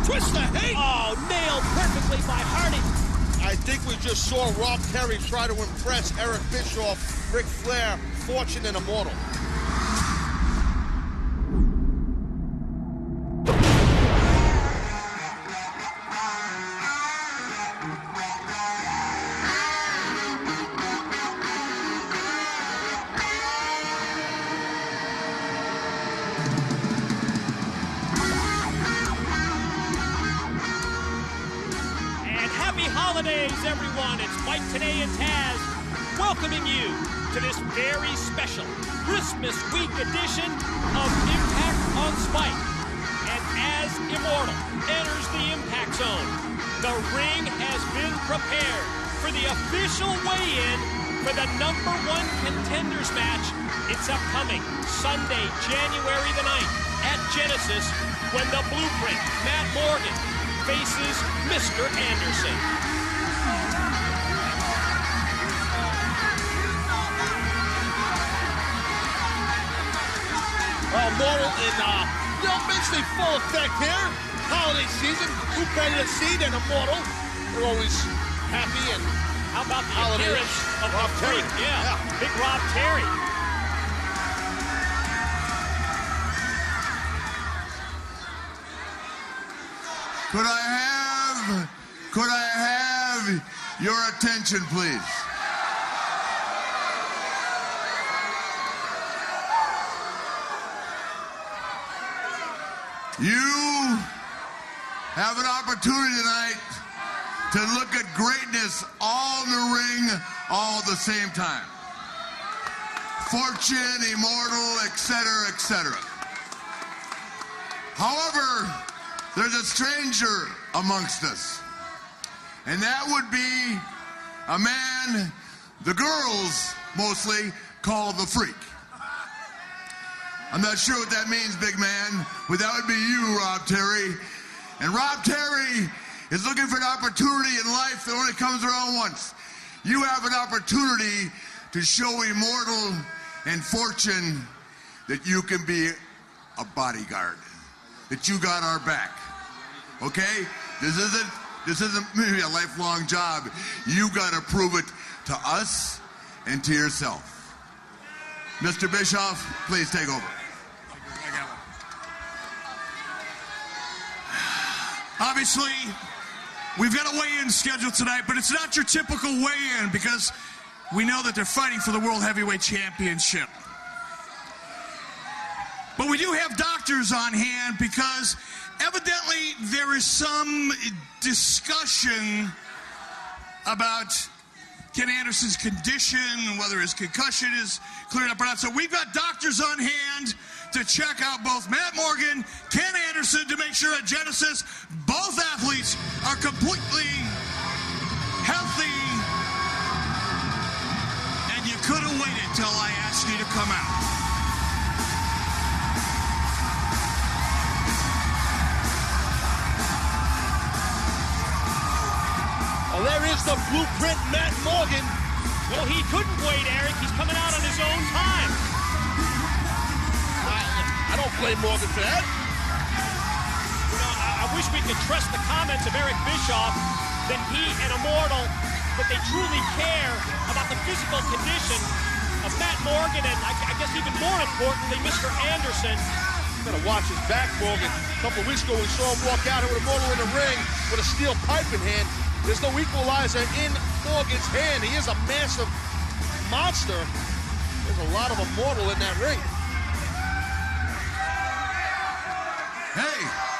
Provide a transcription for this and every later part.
Twist the hate. Oh, nailed perfectly by Hardy. I think we just saw Rob Terry try to impress Eric Bischoff, Ric Flair, Fortune, and Immortal. Everyone, it's Mike Tenay and Taz welcoming you to this very special Christmas week edition of Impact on Spike. And as Immortal enters the Impact Zone, the ring has been prepared for the official weigh-in for the #1 contenders match. It's upcoming Sunday, January the 9th at Genesis when the Blueprint, Matt Morgan, faces Mr. Anderson. Mortal in basically full effect here. Holiday season, who better to see than Immortal? They're always happy and how about the holidays. Appearance of Rob the Freak? Terry. Yeah, Big Rob Terry. Could I have your attention, please? You have an opportunity tonight to look at greatness all in the ring, all at the same time. Fortune, Immortal, etc., etc. However, there's a stranger amongst us, and that would be a man the girls mostly call the Freak. I'm not sure what that means, big man, but that would be you, Rob Terry. And Rob Terry is looking for an opportunity in life that only comes around once. You have an opportunity to show Immortal and Fortune that you can be a bodyguard, that you got our back. Okay? This isn't maybe a lifelong job. You got to prove it to us and to yourself. Mr. Bischoff, please take over. Obviously, we've got a weigh-in scheduled tonight, but it's not your typical weigh-in because we know that they're fighting for the World Heavyweight Championship. But we do have doctors on hand because evidently there is some discussion about Ken Anderson's condition, whether his concussion is cleared up or not. So we've got doctors on hand to check out both Matt Morgan, Ken Anderson, to make sure at Genesis both athletes are completely healthy. And you could have waited till I asked you to come out. Oh, there is the Blueprint, Matt Morgan. Well, he couldn't wait, Eric. He's coming out on his own time. I don't blame Morgan for that. You know, I wish we could trust the comments of Eric Bischoff that he and Immortal, that they truly care about the physical condition of Matt Morgan and I guess even more importantly, Mr. Anderson. Gotta watch his back, Morgan. A couple weeks ago, we saw him walk out here with Immortal in the ring with a steel pipe in hand. There's no equalizer in Morgan's hand. He is a massive monster. There's a lot of Immortal in that ring.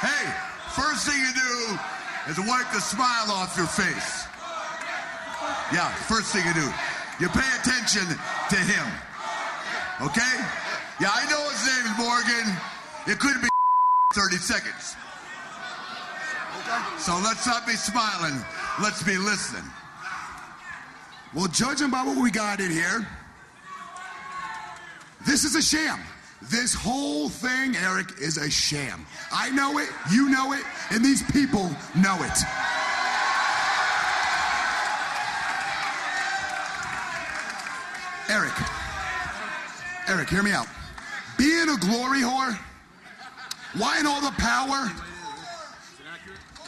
Hey, first thing you do is wipe the smile off your face. Yeah, first thing you do. You pay attention to him. Okay? Yeah, I know his name is Morgan. It could be 30 seconds. So let's not be smiling. Let's be listening. Well, judging by what we got in here, this is a sham. This whole thing, Eric, is a sham. I know it, you know it, and these people know it. Eric, hear me out. Being a glory whore, wanting all the power,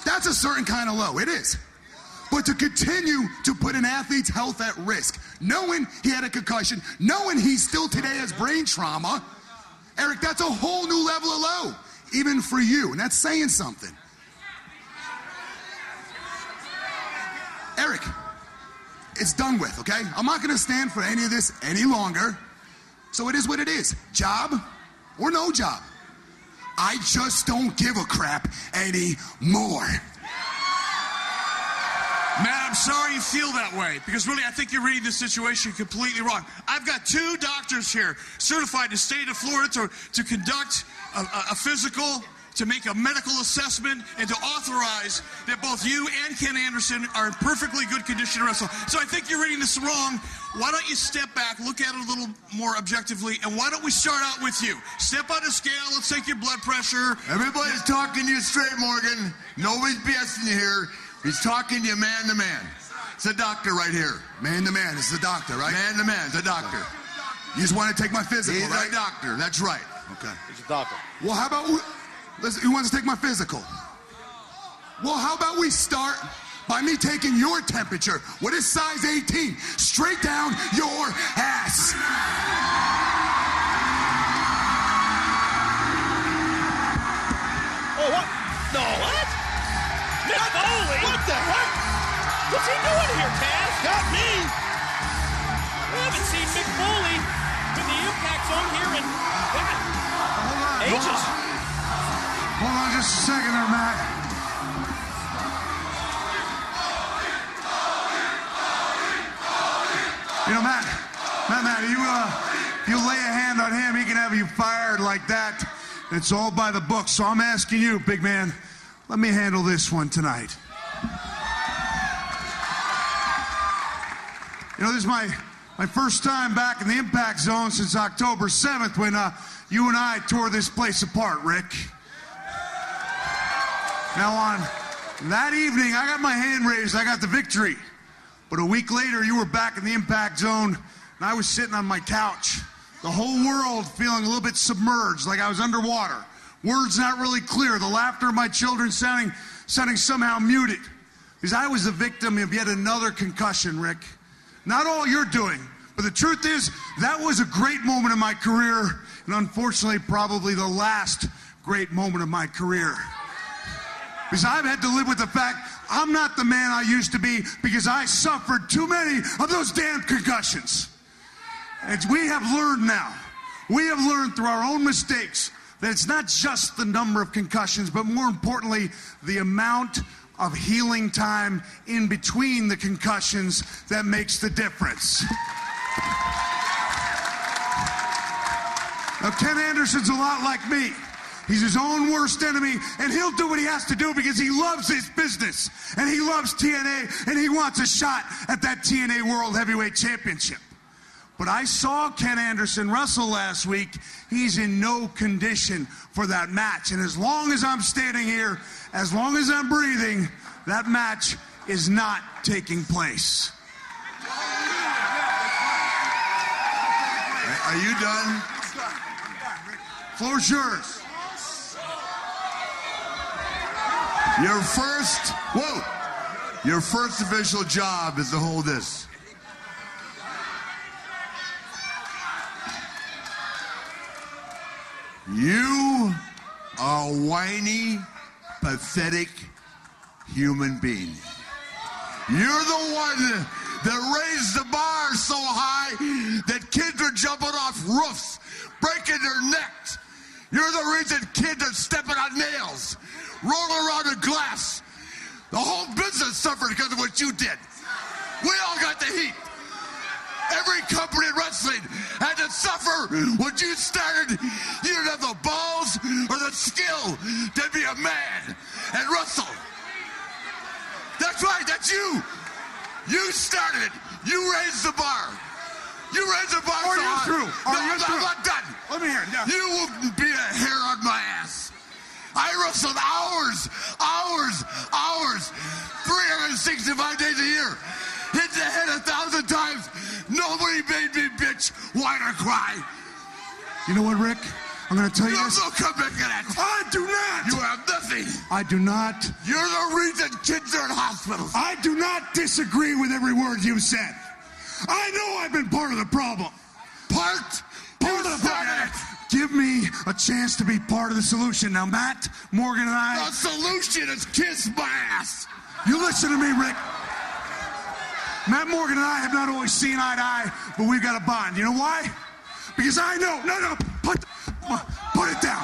That's a certain kind of low. It is. But to continue to put an athlete's health at risk, knowing he had a concussion, knowing he still today has brain trauma, Eric, that's a whole new level of low, even for you. And that's saying something. Eric, it's done with, okay? I'm not going to stand for any of this any longer. So it is what it is. Job or no job. I just don't give a crap anymore. Matt, I'm sorry you feel that way, because really I think you're reading the situation completely wrong. I've got 2 doctors here certified in the state of Florida to conduct a physical, to make a medical assessment, and to authorize that both you and Ken Anderson are in perfectly good condition to wrestle. So I think you're reading this wrong. Why don't you step back, look at it a little more objectively, and why don't we start out with you? Step on the scale, let's take your blood pressure. Everybody's talking to you straight, Morgan. Nobody's BSing you here. He's talking to you man to man. It's a doctor right here. Man to man, it's the doctor, right? Man to man, it's a doctor. You just want to take my physical, He's right? a doctor, that's right. Okay. He's a doctor. Well, how about, who wants to take my physical? Well, how about we start by me taking your temperature? What is size 18? Straight down your ass. Oh, what? No. What? Mick Foley! What the heck? What's he doing here, Taz? Got me. We haven't seen Mick Foley in the Impact Zone here in ages. Hold on just a second there, Matt. You know, Matt, you lay a hand on him, he can have you fired like that. It's all by the book. So I'm asking you, big man, let me handle this one tonight. You know, this is my first time back in the Impact Zone since October 7th when you and I tore this place apart, Rick. Now on that evening, I got my hand raised, I got the victory. But a week later, you were back in the Impact Zone, and I was sitting on my couch. The whole world feeling a little bit submerged, like I was underwater. Words not really clear. The laughter of my children sounding somehow muted. Because I was the victim of yet another concussion, Rick. Not all you're doing, but the truth is, that was a great moment in my career, and unfortunately, probably the last great moment of my career. Because I've had to live with the fact I'm not the man I used to be because I suffered too many of those damn concussions. And we have learned now, we have learned through our own mistakes that it's not just the number of concussions, but more importantly, the amount of healing time in between the concussions that makes the difference. Now, Ken Anderson's a lot like me. He's his own worst enemy, and he'll do what he has to do because he loves his business, and he loves TNA, and he wants a shot at that TNA World Heavyweight Championship. But I saw Ken Anderson wrestle last week. He's in no condition for that match. And as long as I'm standing here, as long as I'm breathing, that match is not taking place. Are you done? Floor's yours. Your first official job is to hold this. You are a whiny, pathetic human being. You're the one that raised the bar so high that kids are jumping off roofs, breaking their necks. You're the reason kids are stepping on nails, rolling around in glass. The whole business suffered because of what you did. We all got the heat. Every company in wrestling had to suffer when you started. You didn't have the balls or the skill to be a man and wrestle. That's right, that's you. You started it. You raised the bar. You raised the bar so high. I'm not done. Let me hear it. Yeah. You wouldn't be a hair on my ass. I wrestled hours, 365 days a year. Hit the head 1,000 times. Nobody made me bitch, whine, or cry. You know what, Rick? I'm going to tell you You have this. no comeback in it. I do not. You have nothing. I do not. You're the reason kids are in hospitals. I do not disagree with every word you said. I know I've been part of the problem. Part Part of the problem. Give me a chance to be part of the solution. Now, Matt, Morgan, and I... The solution is kiss my ass. You listen to me, Rick. Matt Morgan and I have not always seen eye to eye, but we've got a bond. You know why? Because I know. No, put it down.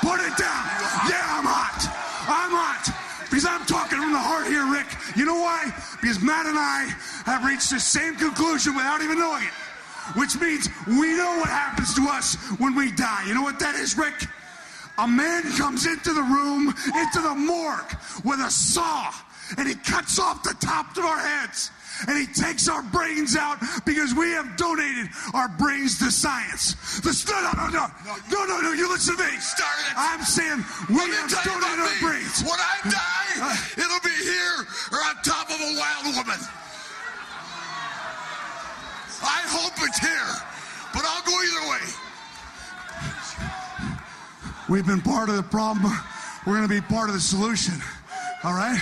Put it down. Yeah, I'm hot. I'm hot. Because I'm talking from the heart here, Rick. You know why? Because Matt and I have reached the same conclusion without even knowing it. Which means we know what happens to us when we die. You know what that is, Rick? A man comes into the room, into the morgue, with a saw, and he cuts off the tops of our heads. And he takes our brains out because we have donated our brains to science. No, you listen to me. I'm saying we have donated our brains. When I die, it'll be here or on top of a wild woman. I hope it's here, but I'll go either way. We've been part of the problem. We're going to be part of the solution. All right?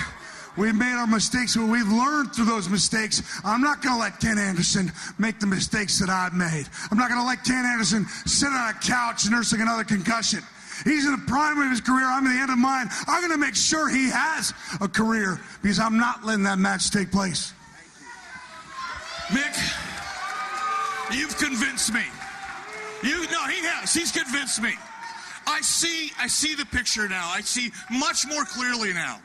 We've made our mistakes, but we've learned through those mistakes. I'm not going to let Ken Anderson make the mistakes that I've made. I'm not going to let Ken Anderson sit on a couch nursing another concussion. He's in the prime of his career. I'm at the end of mine. I'm going to make sure he has a career because I'm not letting that match take place. Mick, you've convinced me. He has. He's convinced me. I see the picture now. I see much more clearly now.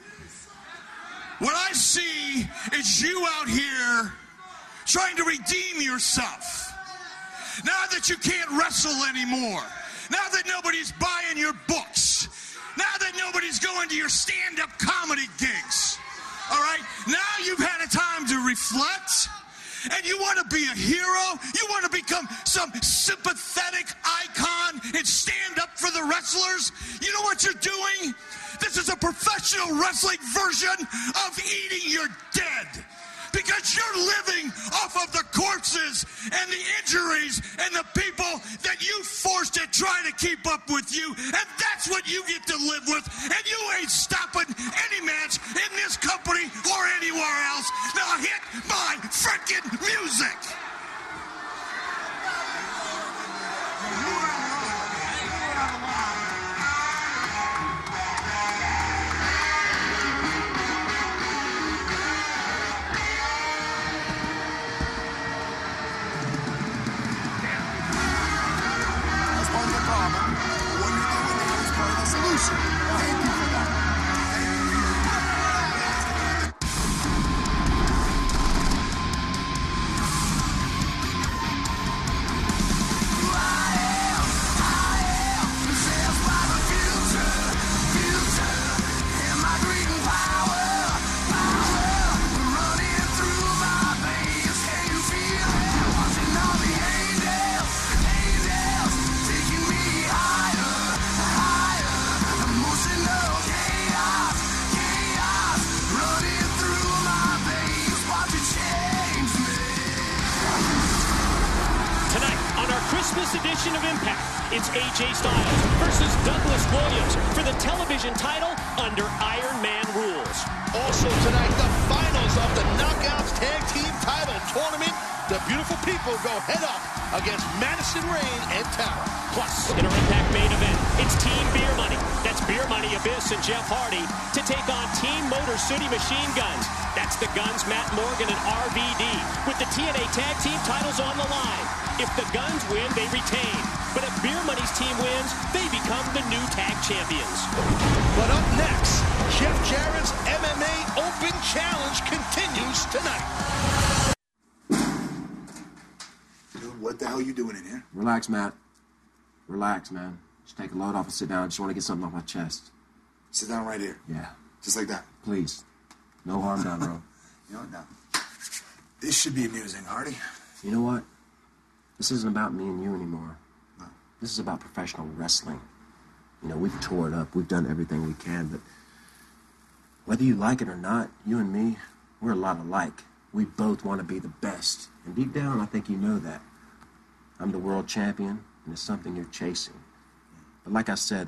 What I see is you out here trying to redeem yourself. Now that you can't wrestle anymore. Now that nobody's buying your books. Now that nobody's going to your stand-up comedy gigs. All right? Now you've had a time to reflect. And you want to be a hero? You want to become some sympathetic icon and stand up for the wrestlers? You know what you're doing? This is a professional wrestling version of eating your dead. Because you're living off of the corpses and the injuries and the people that you forced to try to keep up with you. And that's what you get to live with. And you ain't stopping any match in this company or anywhere else. Now hit my freaking music. Edition of Impact. It's AJ Styles versus Douglas Williams for the television title under Iron Man rules. Also tonight, the finals of the Knockouts Tag Team Title Tournament. The beautiful people go head up against Madison Rayne and Tara. Plus, in our Impact main event, it's Team Beer Money. That's Beer Money, Abyss, and Jeff Hardy to take on Team Motor City Machine Guns. That's the Guns, Matt Morgan, and RVD, with the TNA Tag Team titles on the line. If the Guns win, they retain. But if Beer Money's team wins, they become the new tag champions. But up next, Jeff Jarrett's MMA Open Challenge continues tonight. Dude, what the hell are you doing in here? Relax, Matt. Relax, man. Just take a load off and sit down. I just want to get something off my chest. Sit down right here. Yeah. Just like that. Please. No harm done, bro. You know what? No. This should be amusing, Hardy. You know what? This isn't about me and you anymore. No. This is about professional wrestling. You know, we've tore it up. We've done everything we can, but whether you like it or not, you and me, we're a lot alike. We both want to be the best. And deep down, I think you know that. I'm the world champion, and it's something you're chasing. But like I said,